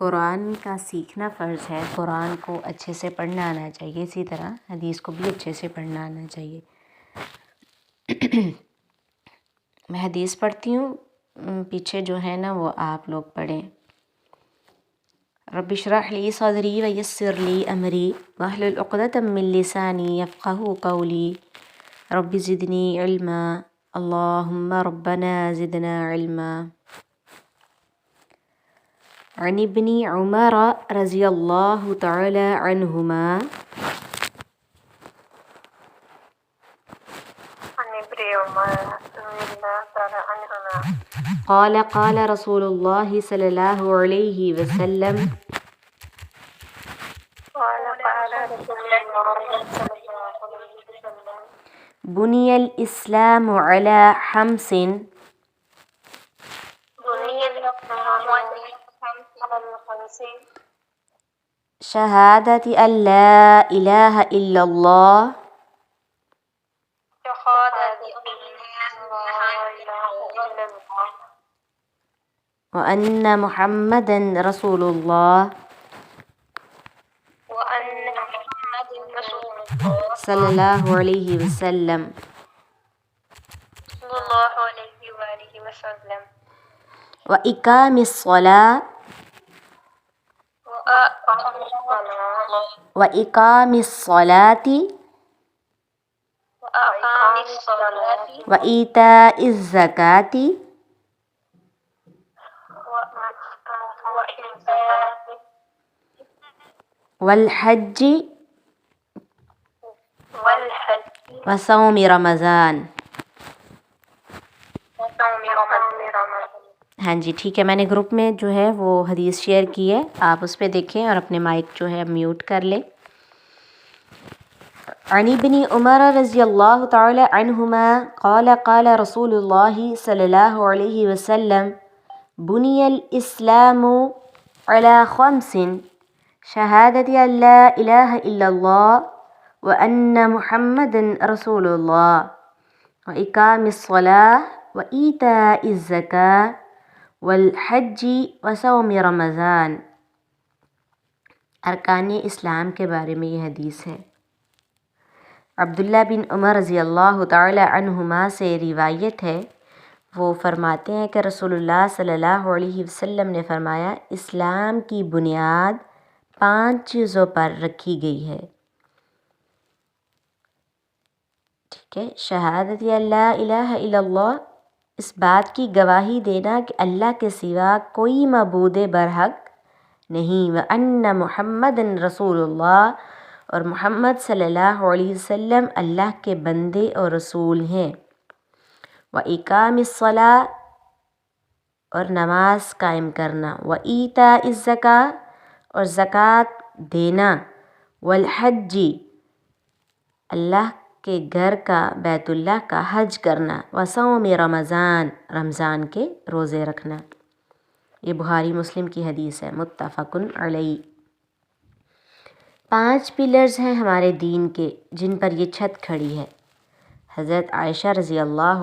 قرآن کا سیکھنا فرض ہے، قرآن کو اچھے سے پڑھنا آنا چاہیے، اسی طرح حدیث کو بھی اچھے سے پڑھنا آنا چاہیے۔ میں حدیث پڑھتی ہوں، پیچھے جو ہے نا وہ آپ لوگ پڑھیں۔ رب اشرح لی صدری ویسر لی امری واحلل عقدۃ من لسانی یفقہوا قولی رب زدنی علما اللہم ربنا زدنا علما۔ عن ابن عمر رضی اللہ تعالی عنہما قال قال رسول اللہ صلی اللہ علیہ وسلم بنی الاسلام علی خمس شہادت ان لا الہ الا اللہ وان محمدا رسول اللہ صلی اللہ علیہ وسلم وإقام الصلاة وإيتاء الزكاة والحج وصوم رمضان۔ ہاں جی ٹھیک ہے، میں نے گروپ میں جو ہے وہ حدیث شیئر کی ہے، آپ اس پہ دیکھیں اور اپنے مائک جو ہے میوٹ کر لیں۔ عن ابن عمر رضی اللہ تعالی عنہما قال قال رسول اللہ صلی اللہ علیہ وسلم بنی الاسلام علی خمس شہادت ان لا الہ الا اللہ وان محمد رسول اللہ وإقام الصلاة وإيتاء الزکاة والحج وصوم رمضان۔ ارکان اسلام کے بارے میں یہ حدیث ہے۔ عبداللہ بن عمر رضی اللہ تعالی عنہما سے روایت ہے، وہ فرماتے ہیں کہ رسول اللہ صلی اللہ علیہ وسلم نے فرمایا اسلام کی بنیاد 5 چیزوں پر رکھی گئی ہے۔ ٹھیک ہے، شہادت ان لا الہ الا اللہ، اس بات کی گواہی دینا کہ اللہ کے سوا کوئی معبود برحق نہیں، وَأَنَّ مُحَمَّدًا رسول اللہ، اور محمد صلی اللہ علیہ وسلم اللہ کے بندے اور رسول ہیں، وَإِقَامِ الصَّلَاةِ، اور نماز قائم کرنا، وَإِيتَاءِ الزَّكَاةِ، اور زکوٰۃ دینا، وَالْحَجِّ، اللہ کے گھر کا بیت اللہ کا حج کرنا، وصوم رمضان، رمضان کے روزے رکھنا۔ یہ بخاری مسلم کی حدیث ہے، متفق علیہ۔ 5 پلرز ہیں ہمارے دین کے جن پر یہ چھت کھڑی ہے۔ حضرت عائشہ رضی اللہ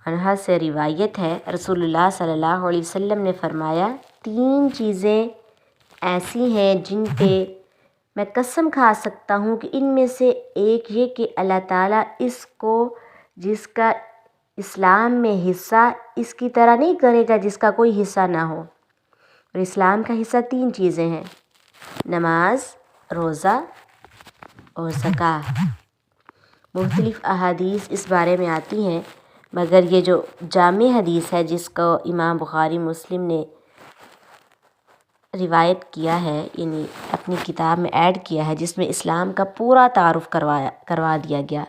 عنہا سے روایت ہے، رسول اللہ صلی اللہ علیہ وسلم نے فرمایا 3 چیزیں ایسی ہیں جن پہ میں قسم کھا سکتا ہوں کہ ان میں سے ایک یہ کہ اللہ تعالیٰ اس کو جس کا اسلام میں حصہ اس کی طرح نہیں کرے گا جس کا کوئی حصہ نہ ہو۔ اور اسلام کا حصہ 3 چیزیں ہیں، نماز، روزہ اور زکوٰۃ۔ مختلف احادیث اس بارے میں آتی ہیں، مگر یہ جو جامع حدیث ہے جس کو امام بخاری مسلم نے روایت کیا ہے، یعنی اپنی کتاب میں ایڈ کیا ہے، جس میں اسلام کا پورا تعارف کروا دیا گیا۔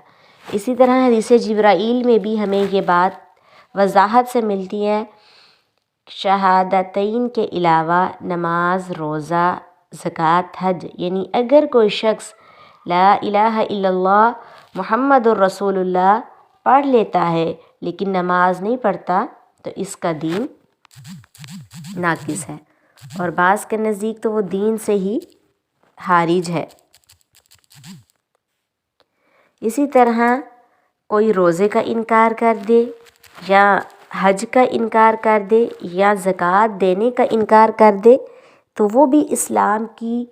اسی طرح حدیث جبرائیل میں بھی ہمیں یہ بات وضاحت سے ملتی ہے، شہادتین کے علاوہ نماز، روزہ، زکوٰۃ، حج، یعنی اگر کوئی شخص لا الہ الا اللہ محمد الرسول اللہ پڑھ لیتا ہے لیکن نماز نہیں پڑھتا تو اس کا دین ناقص ہے، اور بعض کے نزدیک تو وہ دین سے ہی خارج ہے۔ اسی طرح کوئی روزے کا انکار کر دے یا حج کا انکار کر دے یا زکوٰۃ دینے کا انکار کر دے، تو وہ بھی اسلام کی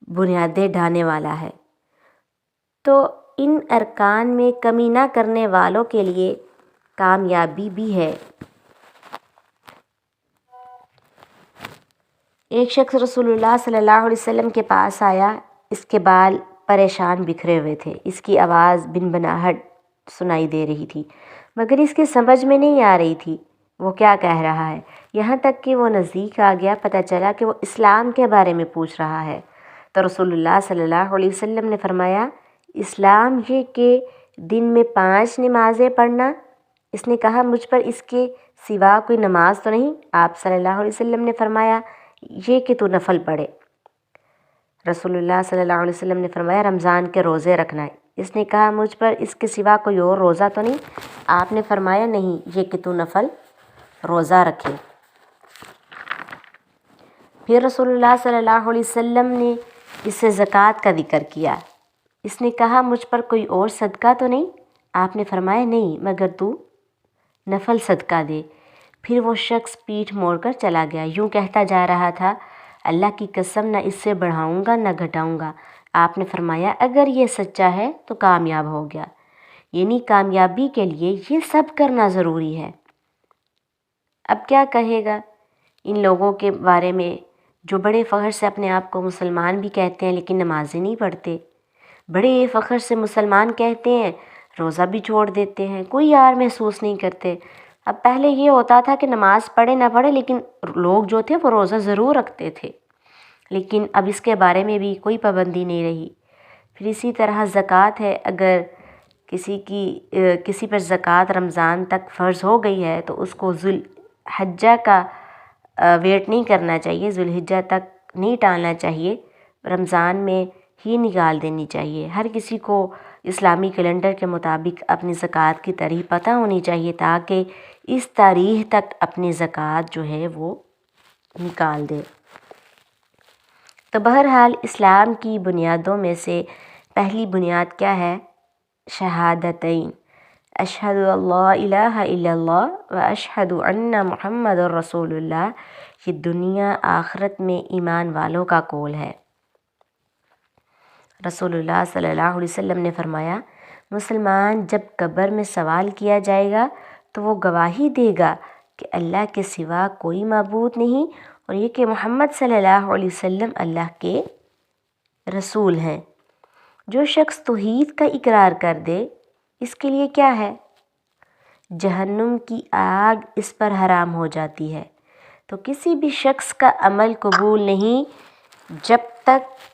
بنیادیں ڈھانے والا ہے۔ تو ان ارکان میں کمی نہ کرنے والوں کے لیے کامیابی بھی ہے۔ ایک شخص رسول اللہ صلی اللہ علیہ وسلم کے پاس آیا، اس کے بال پریشان بکھرے ہوئے تھے، اس کی آواز بنبناہٹ سنائی دے رہی تھی، مگر اس کے سمجھ میں نہیں آ رہی تھی وہ کیا کہہ رہا ہے۔ یہاں تک کہ وہ نزدیک آ گیا، پتہ چلا کہ وہ اسلام کے بارے میں پوچھ رہا ہے۔ تو رسول اللہ صلی اللہ علیہ وسلم نے فرمایا، اسلام یہ کہ دن میں 5 نمازیں پڑھنا۔ اس نے کہا، مجھ پر اس کے سوا کوئی نماز تو نہیں؟ آپ صلی اللہ علیہ وسلم نے فرمایا، یہ کہ تو نفل پڑھے۔ رسول اللہ صلی اللہ علیہ وسلم نے فرمایا، رمضان کے روزے رکھنا ہے۔ اس نے کہا، مجھ پر اس کے سوا کوئی اور روزہ تو نہیں؟ آپ نے فرمایا، نہیں، یہ کہ تو نفل روزہ رکھے۔ پھر رسول اللہ صلی اللہ علیہ وسلم نے اس سے زکوٰۃ کا ذکر کیا۔ اس نے کہا، مجھ پر کوئی اور صدقہ تو نہیں؟ آپ نے فرمایا، نہیں، مگر تو نفل صدقہ دے۔ پھر وہ شخص پیٹھ موڑ کر چلا گیا، یوں کہتا جا رہا تھا، اللہ کی قسم، نہ اس سے بڑھاؤں گا نہ گھٹاؤں گا۔ آپ نے فرمایا، اگر یہ سچا ہے تو کامیاب ہو گیا، یعنی کامیابی کے لیے یہ سب کرنا ضروری ہے۔ اب کیا کہے گا ان لوگوں کے بارے میں جو بڑے فخر سے اپنے آپ کو مسلمان بھی کہتے ہیں لیکن نمازیں نہیں پڑھتے، بڑے فخر سے مسلمان کہتے ہیں، روزہ بھی چھوڑ دیتے ہیں، کوئی یار محسوس نہیں کرتے۔ اب پہلے یہ ہوتا تھا کہ نماز پڑھے نہ پڑھے لیکن لوگ جو تھے وہ روزہ ضرور رکھتے تھے، لیکن اب اس کے بارے میں بھی کوئی پابندی نہیں رہی۔ پھر اسی طرح زکوٰۃ ہے، اگر کسی پر زکوٰۃ رمضان تک فرض ہو گئی ہے تو اس کو ذوالحجہ کا ویٹ نہیں کرنا چاہیے، ذوالحجہ تک نہیں ٹالنا چاہیے، رمضان میں ہی نکال دینی چاہیے۔ ہر کسی کو اسلامی کیلنڈر کے مطابق اپنی زکوٰۃ کی تاریخ پتہ ہونی چاہیے تاکہ اس تاریخ تک اپنی زکوٰۃ جو ہے وہ نکال دے۔ تو بہرحال اسلام کی بنیادوں میں سے پہلی بنیاد کیا ہے؟ شہادتین، اشہد اللہ الہ الا اللہ و اشہد ان محمد رسول اللہ۔ یہ دنیا آخرت میں ایمان والوں کا قول ہے۔ رسول اللہ صلی اللہ علیہ وسلم نے فرمایا، مسلمان جب قبر میں سوال کیا جائے گا تو وہ گواہی دے گا کہ اللہ کے سوا کوئی معبود نہیں، اور یہ کہ محمد صلی اللہ علیہ وسلم اللہ کے رسول ہیں۔ جو شخص توحید کا اقرار کر دے، اس کے لیے کیا ہے؟ جہنم کی آگ اس پر حرام ہو جاتی ہے۔ تو کسی بھی شخص کا عمل قبول نہیں جب تک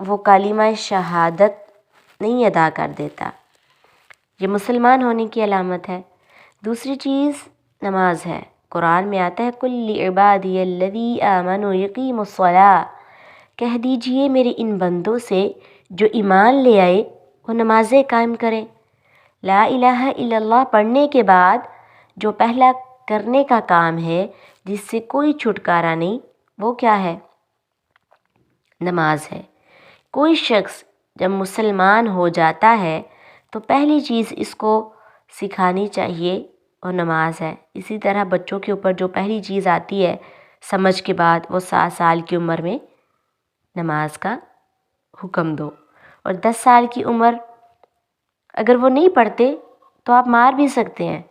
وہ کلمہ شہادت نہیں ادا کر دیتا۔ یہ مسلمان ہونے کی علامت ہے۔ دوسری چیز نماز ہے۔ قرآن میں آتا ہے، کل عبادی الذی آمنوا یقیموا الصلاۃ، کہہ دیجئے میرے ان بندوں سے جو ایمان لے آئے وہ نمازیں قائم کریں۔ لا الہ الا اللہ پڑھنے کے بعد جو پہلا کرنے کا کام ہے جس سے کوئی چھٹکارا نہیں، وہ کیا ہے؟ نماز ہے۔ کوئی شخص جب مسلمان ہو جاتا ہے تو پہلی چیز اس کو سکھانی چاہیے وہ نماز ہے۔ اسی طرح بچوں کے اوپر جو پہلی چیز آتی ہے سمجھ کے بعد، وہ 7 سال کی عمر میں نماز کا حکم دو، اور 10 سال کی عمر اگر وہ نہیں پڑھتے تو آپ مار بھی سکتے ہیں۔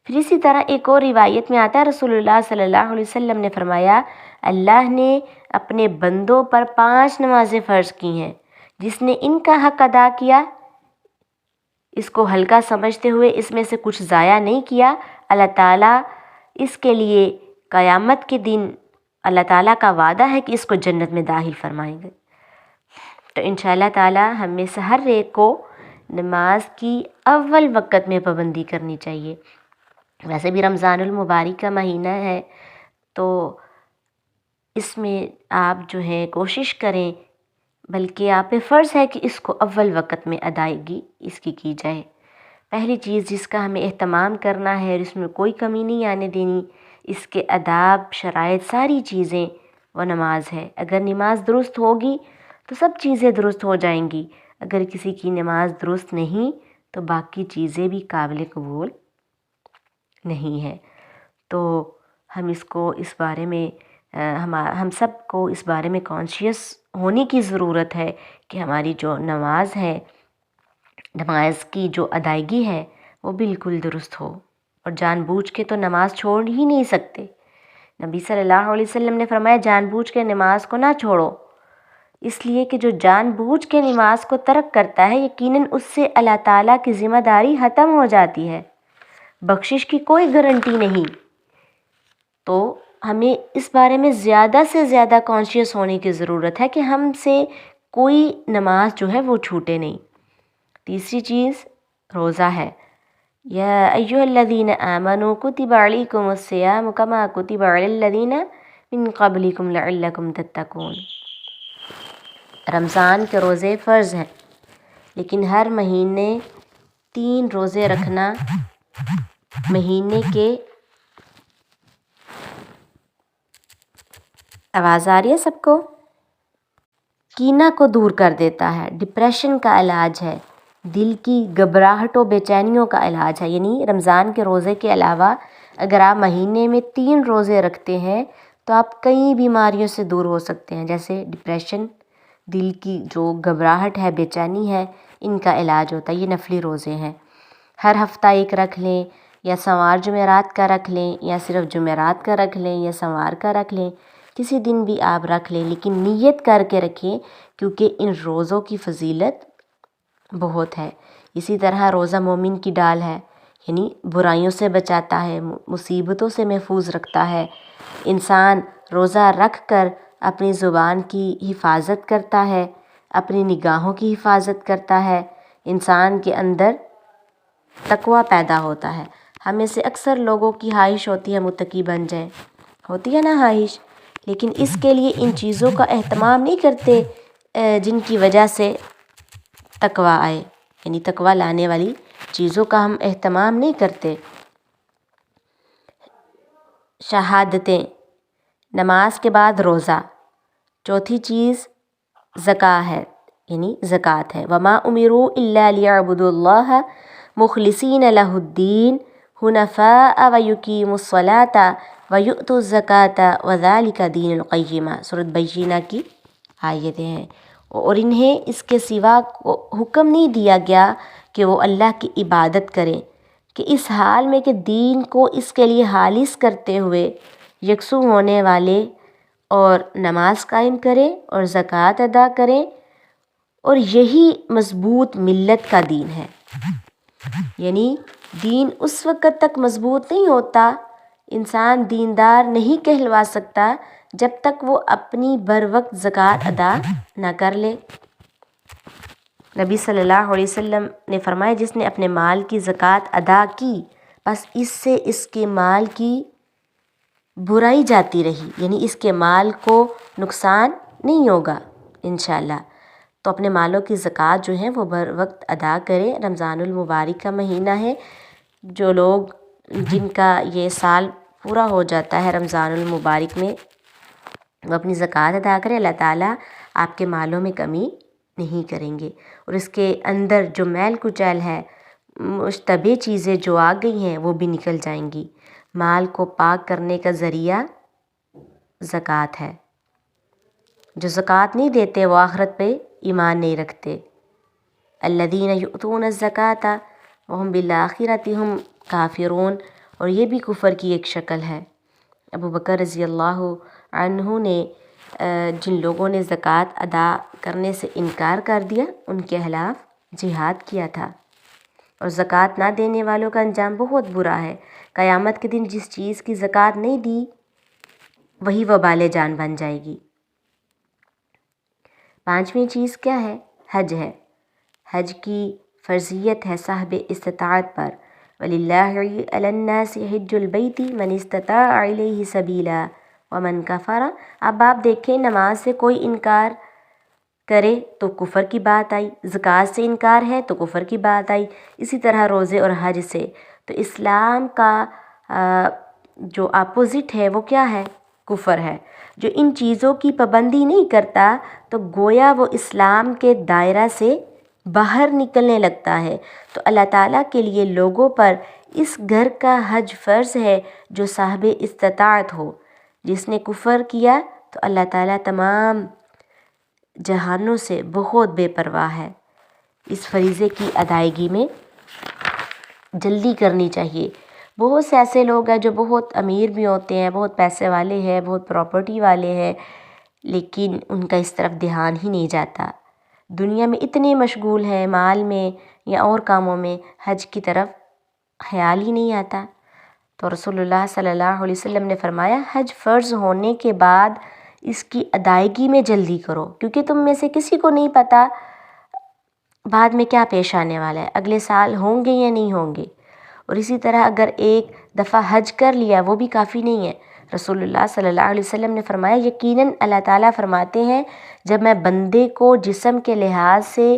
پھر اسی طرح ایک اور روایت میں آتا ہے، رسول اللہ صلی اللہ علیہ وسلم نے فرمایا، اللہ نے اپنے بندوں پر 5 نمازیں فرض کی ہیں، جس نے ان کا حق ادا کیا، اس کو ہلکا سمجھتے ہوئے اس میں سے کچھ ضائع نہیں کیا، اللہ تعالیٰ اس کے لیے قیامت کے دن اللہ تعالیٰ کا وعدہ ہے کہ اس کو جنت میں داخل فرمائیں گے۔ تو انشاءاللہ تعالیٰ ہم میں سے ہر ایک کو نماز کی اول وقت میں پابندی کرنی چاہیے۔ ویسے بھی رمضان المبارک کا مہینہ ہے تو اس میں آپ جو ہے کوشش کریں، بلکہ آپ پہ فرض ہے کہ اس کو اول وقت میں ادائیگی اس کی جائے۔ پہلی چیز جس کا ہمیں اہتمام کرنا ہے اور اس میں کوئی کمی نہیں آنے دینی، اس کے آداب، شرائط، ساری چیزیں، وہ نماز ہے۔ اگر نماز درست ہوگی تو سب چیزیں درست ہو جائیں گی، اگر کسی کی نماز درست نہیں تو باقی چیزیں بھی قابل قبول نہیں ہے۔ تو ہم اس کو اس بارے میں ہم سب کو اس بارے میں کانشیس ہونے کی ضرورت ہے کہ ہماری جو نماز ہے، نماز کی جو ادائیگی ہے وہ بالکل درست ہو، اور جان بوجھ کے تو نماز چھوڑ ہی نہیں سکتے۔ نبی صلی اللہ علیہ وسلم نے فرمایا جان بوجھ کے نماز کو نہ چھوڑو، اس لیے کہ جو جان بوجھ کے نماز کو ترک کرتا ہے یقیناً اس سے اللہ تعالیٰ کی ذمہ داری ختم ہو جاتی ہے، بخشش کی کوئی گارنٹی نہیں۔ تو ہمیں اس بارے میں زیادہ سے زیادہ کانشیس ہونے کی ضرورت ہے کہ ہم سے کوئی نماز جو ہے وہ چھوٹے نہیں۔ تیسری چیز روزہ ہے۔ یا ایھا الذین آمنوا کتب علیکم الصیام کما کتب علی الذین من قبلکم لعلکم تتقون۔ رمضان کے روزے فرض ہیں، لیکن ہر مہینے 3 روزے رکھنا مہینے کے آواز آ رہی ہے سب کو؟ کینہ کو دور کر دیتا ہے، ڈپریشن کا علاج ہے، دل کی گھبراہٹ و بے چینیوں کا علاج ہے۔ یعنی رمضان کے روزے کے علاوہ اگر آپ مہینے میں 3 روزے رکھتے ہیں تو آپ کئی بیماریوں سے دور ہو سکتے ہیں، جیسے ڈپریشن، دل کی جو گھبراہٹ ہے، بے چینی ہے، ان کا علاج ہوتا ہے۔ یہ نفلی روزے ہیں، ہر ہفتہ ایک رکھ لیں، یا سوار جمعرات کا رکھ لیں، یا صرف جمعرات کا رکھ لیں، یا سوار کا رکھ لیں، کسی دن بھی آپ رکھ لیں، لیکن نیت کر کے رکھیں، کیونکہ ان روزوں کی فضیلت بہت ہے۔ اسی طرح روزہ مومن کی ڈال ہے، یعنی برائیوں سے بچاتا ہے، مصیبتوں سے محفوظ رکھتا ہے۔ انسان روزہ رکھ کر اپنی زبان کی حفاظت کرتا ہے، اپنی نگاہوں کی حفاظت کرتا ہے، انسان کے اندر تقوی پیدا ہوتا ہے۔ ہمیں سے اکثر لوگوں کی خواہش ہوتی ہے متقی بن جائیں، ہوتی ہے نا خواہش، لیکن اس کے لیے ان چیزوں کا اہتمام نہیں کرتے جن کی وجہ سے تقوی آئے، یعنی تقوی لانے والی چیزوں کا ہم اہتمام نہیں کرتے۔ شہادتیں، نماز کے بعد روزہ، چوتھی چیز زکوٰۃ ہے، یعنی زکوٰۃ ہے۔ وما امروا الا لیعبدوا اللہ مخلصین لہ الدین حنفاء ویقیموا الصلاۃ ویؤتوا الزکاۃ وذلک دین القیمہ، سورۃ بینہ کی آیتیں ہیں۔ اور انہیں اس کے سوا حکم نہیں دیا گیا کہ وہ اللہ کی عبادت کریں، کہ اس حال میں کہ دین کو اس کے لیے خالص کرتے ہوئے یکسو ہونے والے، اور نماز قائم کریں اور زکوٰۃ ادا کریں، اور یہی مضبوط ملت کا دین ہے۔ یعنی دین اس وقت تک مضبوط نہیں ہوتا، انسان دیندار نہیں کہلوا سکتا جب تک وہ اپنی بر وقت زکوٰۃ ادا نہ کر لے۔ نبی صلی اللہ علیہ وسلم نے فرمایا جس نے اپنے مال کی زکوٰۃ ادا کی، بس اس سے اس کے مال کی برائی جاتی رہی، یعنی اس کے مال کو نقصان نہیں ہوگا انشاءاللہ۔ تو اپنے مالوں کی زکوٰۃ جو ہے وہ بر وقت ادا کریں۔ رمضان المبارک کا مہینہ ہے، جو لوگ جن کا یہ سال پورا ہو جاتا ہے رمضان المبارک میں، وہ اپنی زکوٰۃ ادا کریں، اللہ تعالیٰ آپ کے مالوں میں کمی نہیں کریں گے، اور اس کے اندر جو میل کچیل ہے، مشتبہ چیزیں جو آ گئی ہیں وہ بھی نکل جائیں گی۔ مال کو پاک کرنے کا ذریعہ زکوٰۃ ہے۔ جو زکوٰۃ نہیں دیتے وہ آخرت پہ ایمان نہیں رکھتے۔ الذین یؤتون الزکاۃ وہم بالآخرۃ ہم کافرون، اور یہ بھی کفر کی ایک شکل ہے۔ ابو بکر رضی اللہ عنہ نے جن لوگوں نے زکوٰۃ ادا کرنے سے انکار کر دیا ان کے خلاف جہاد کیا تھا، اور زکوٰۃ نہ دینے والوں کا انجام بہت برا ہے۔ قیامت کے دن جس چیز کی زکوٰۃ نہیں دی وہی وبال جان بن جائے گی۔ 5ویں چیز کیا ہے؟ حج ہے۔ حج کی فرضیت ہے صاحب استطاعت پر۔ وَلِلَّهِ عَلَى النَّاسِ حِجُّ الْبَيْتِ مَنِ اسْتَطَاعَ إِلَيْهِ سَبِيلًا وَمَنْ كَفَرَ۔ اب آپ دیکھیں نماز سے کوئی انکار کرے تو کفر کی بات آئی، زکوٰۃ سے انکار ہے تو کفر کی بات آئی، اسی طرح روزے اور حج سے۔ تو اسلام کا جو اپوزٹ ہے وہ کیا ہے؟ کفر ہے۔ جو ان چیزوں کی پابندی نہیں کرتا تو گویا وہ اسلام کے دائرہ سے باہر نکلنے لگتا ہے۔ تو اللہ تعالیٰ کے لیے لوگوں پر اس گھر کا حج فرض ہے جو صاحب استطاعت ہو، جس نے کفر کیا تو اللہ تعالیٰ تمام جہانوں سے بہت بے پرواہ ہے۔ اس فریضے کی ادائیگی میں جلدی کرنی چاہیے۔ بہت سے ایسے لوگ ہیں جو بہت امیر بھی ہوتے ہیں، بہت پیسے والے ہیں، بہت پراپرٹی والے ہیں، لیکن ان کا اس طرف دھیان ہی نہیں جاتا۔ دنیا میں اتنے مشغول ہیں، مال میں یا اور کاموں میں، حج کی طرف خیال ہی نہیں آتا۔ تو رسول اللہ صلی اللہ علیہ وسلم نے فرمایا حج فرض ہونے کے بعد اس کی ادائیگی میں جلدی کرو، کیونکہ تم میں سے کسی کو نہیں پتہ بعد میں کیا پیش آنے والا ہے، اگلے سال ہوں گے یا نہیں ہوں گے۔ اور اسی طرح اگر ایک دفعہ حج کر لیا وہ بھی کافی نہیں ہے۔ رسول اللہ صلی اللہ علیہ وسلم نے فرمایا یقیناً اللہ تعالیٰ فرماتے ہیں جب میں بندے کو جسم کے لحاظ سے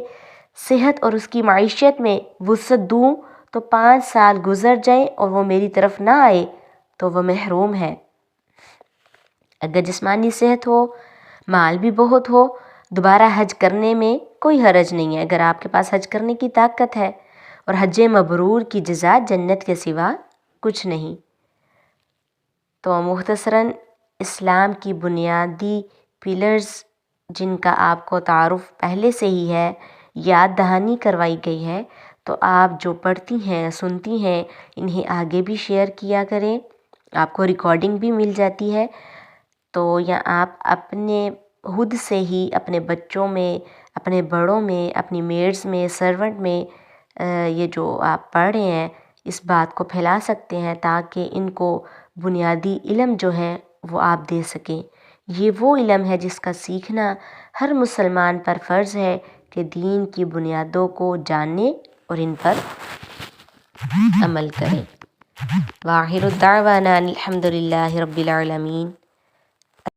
صحت اور اس کی معیشت میں وسعت دوں تو 5 سال گزر جائیں اور وہ میری طرف نہ آئے تو وہ محروم ہے۔ اگر جسمانی صحت ہو، مال بھی بہت ہو، دوبارہ حج کرنے میں کوئی حرج نہیں ہے اگر آپ کے پاس حج کرنے کی طاقت ہے، اور حج مبرور کی جزا جنت کے سوا کچھ نہیں۔ تو مختصراً اسلام کی بنیادی پلرز جن کا آپ کو تعارف پہلے سے ہی ہے، یاد دہانی کروائی گئی ہے، تو آپ جو پڑھتی ہیں سنتی ہیں انہیں آگے بھی شیئر کیا کریں۔ آپ کو ریکارڈنگ بھی مل جاتی ہے، تو یا آپ اپنے خود سے ہی اپنے بچوں میں، اپنے بڑوں میں، اپنی میڈس میں، سرونٹ میں یہ جو آپ پڑھ رہے ہیں اس بات کو پھیلا سکتے ہیں تاکہ ان کو بنیادی علم جو ہے وہ آپ دے سکیں۔ یہ وہ علم ہے جس کا سیکھنا ہر مسلمان پر فرض ہے کہ دین کی بنیادوں کو جانے اور ان پر عمل کریں۔ وآخر الدعوانا الحمد للہ رب العالمین۔